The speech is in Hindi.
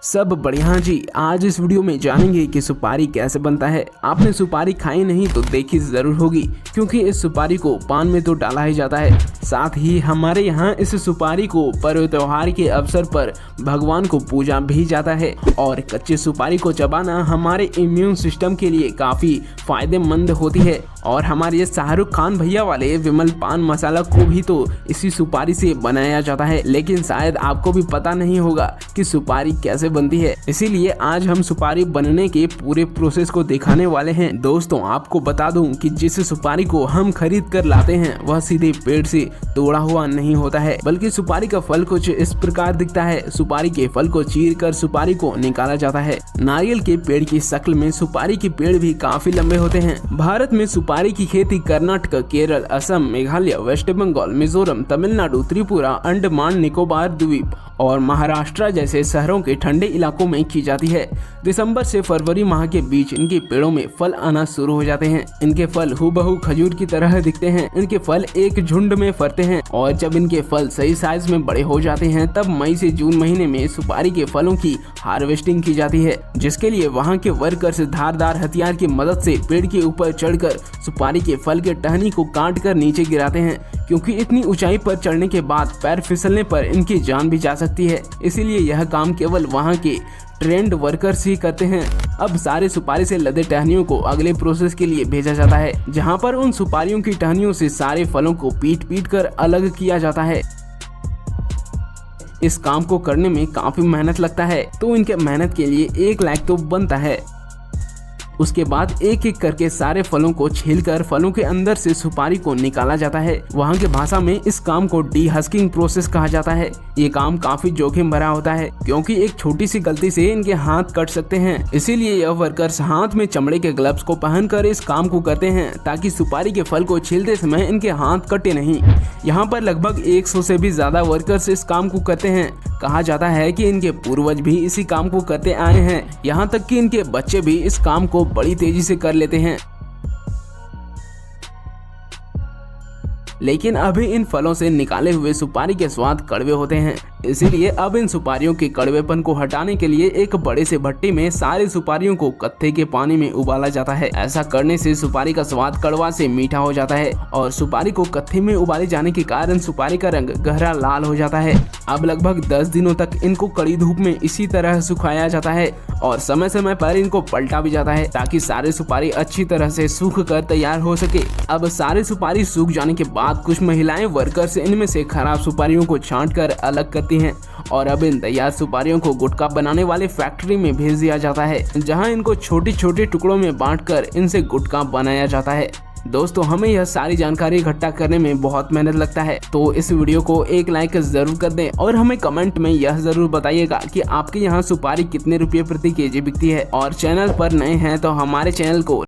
सब बढ़िया जी। आज इस वीडियो में जानेंगे कि सुपारी कैसे बनता है। आपने सुपारी खाई नहीं तो देखी जरूर होगी, क्योंकि इस सुपारी को पान में तो डाला ही जाता है। साथ ही हमारे यहाँ इस सुपारी को पर्व त्योहार के अवसर पर भगवान को पूजा भी जाता है। और कच्ची सुपारी को चबाना हमारे इम्यून सिस्टम के लिए काफी फायदेमंद होती है। और हमारे शाहरुख खान भैया वाले विमल पान मसाला को भी तो इसी सुपारी से बनाया जाता है, लेकिन शायद आपको भी पता नहीं होगा कि सुपारी कैसे बनती है। इसीलिए आज हम सुपारी बनने के पूरे प्रोसेस को दिखाने वाले हैं। दोस्तों, आपको बता दूं कि जिस सुपारी को हम खरीद कर लाते हैं वह सीधे पेड़ से तोड़ा हुआ नहीं होता है, बल्कि सुपारी का फल कुछ इस प्रकार दिखता है। सुपारी के फल को चीर कर सुपारी को निकाला जाता है। नारियल के पेड़ की शक्ल में सुपारी के पेड़ भी काफी लंबे होते हैं। भारत में सुपारी की खेती कर्नाटक, केरल, असम, मेघालय, वेस्ट बंगाल, मिजोरम, तमिलनाडु, त्रिपुरा, अंडमान निकोबार द्वीप और महाराष्ट्र जैसे शहरों के ठंडे इलाकों में की जाती है। दिसंबर से फरवरी माह के बीच इनके पेड़ों में फल आना शुरू हो जाते हैं। इनके फल हूबहू खजूर की तरह दिखते हैं। इनके फल एक झुंड में फरते हैं और जब इनके फल सही साइज में बड़े हो जाते हैं तब मई से जून महीने में सुपारी के फलों की हार्वेस्टिंग की जाती है, जिसके लिए वहाँ के वर्कर्स धारदार हथियार की मदद से पेड़ के ऊपर चढ़कर सुपारी के फल के टहनी को काट कर नीचे गिराते हैं, क्योंकि इतनी ऊंचाई पर चढ़ने के बाद पैर फिसलने पर इनकी जान भी जा सकती है। इसीलिए यह काम केवल वहाँ के ट्रेंड वर्कर्स ही करते हैं। अब सारे सुपारी से लदे टहनियों को अगले प्रोसेस के लिए भेजा जाता है, जहाँ पर उन सुपारियों की टहनियों से सारे फलों को पीट कर अलग किया जाता है। इस काम को करने में काफी मेहनत लगता है, तो इनके मेहनत के लिए एक लाइक तो बनता है। उसके बाद एक एक करके सारे फलों को छीलकर फलों के अंदर से सुपारी को निकाला जाता है। वहाँ की भाषा में इस काम को डी-हस्किंग प्रोसेस कहा जाता है। ये काम काफी जोखिम भरा होता है, क्योंकि एक छोटी सी गलती से इनके हाथ कट सकते हैं। इसीलिए यह वर्कर्स हाथ में चमड़े के ग्लव्स को पहनकर इस काम को करते हैं, ताकि सुपारी के फल को छीलते समय इनके हाथ कटे नहीं। यहाँ पर लगभग 100 से भी ज्यादा वर्कर्स इस काम को करते हैं। कहा जाता है कि इनके पूर्वज भी इसी काम को करते आए हैं, यहाँ तक कि इनके बच्चे भी इस काम को बड़ी तेजी से कर लेते हैं। लेकिन अभी इन फलों से निकाले हुए सुपारी के स्वाद कड़वे होते हैं, इसीलिए अब इन सुपारियों के कड़वेपन को हटाने के लिए एक बड़े से भट्टी में सारे सुपारियों को कत्थे के पानी में उबाला जाता है। ऐसा करने से सुपारी का स्वाद कड़वा से मीठा हो जाता है और सुपारी को कत्थे में उबाले जाने के कारण सुपारी का रंग गहरा लाल हो जाता है। अब लगभग 10 दिनों तक इनको कड़ी धूप में इसी तरह सुखाया जाता है और समय समय पर इनको पलटा भी जाता है, ताकि सारे सुपारी अच्छी तरह से सूख कर तैयार हो सके। अब सारे सुपारी सूख जाने के बाद कुछ महिलाएं वर्कर्स इनमें से खराब सुपारियों को छांट कर अलग करती हैं और अब इन तैयार सुपारियों को गुटखा बनाने वाले फैक्ट्री में भेज दिया जाता है, जहां इनको छोटे छोटे टुकड़ों में बांटकर इनसे गुटखा बनाया जाता है। दोस्तों, हमें यह सारी जानकारी इकट्ठा करने में बहुत मेहनत लगता है, तो इस वीडियो को एक लाइक जरूर कर दें और हमें कमेंट में यह जरूर बताइएगा कि आपके यहाँ सुपारी कितने रुपये प्रति केजी बिकती है। और चैनल पर नए हैं तो हमारे चैनल को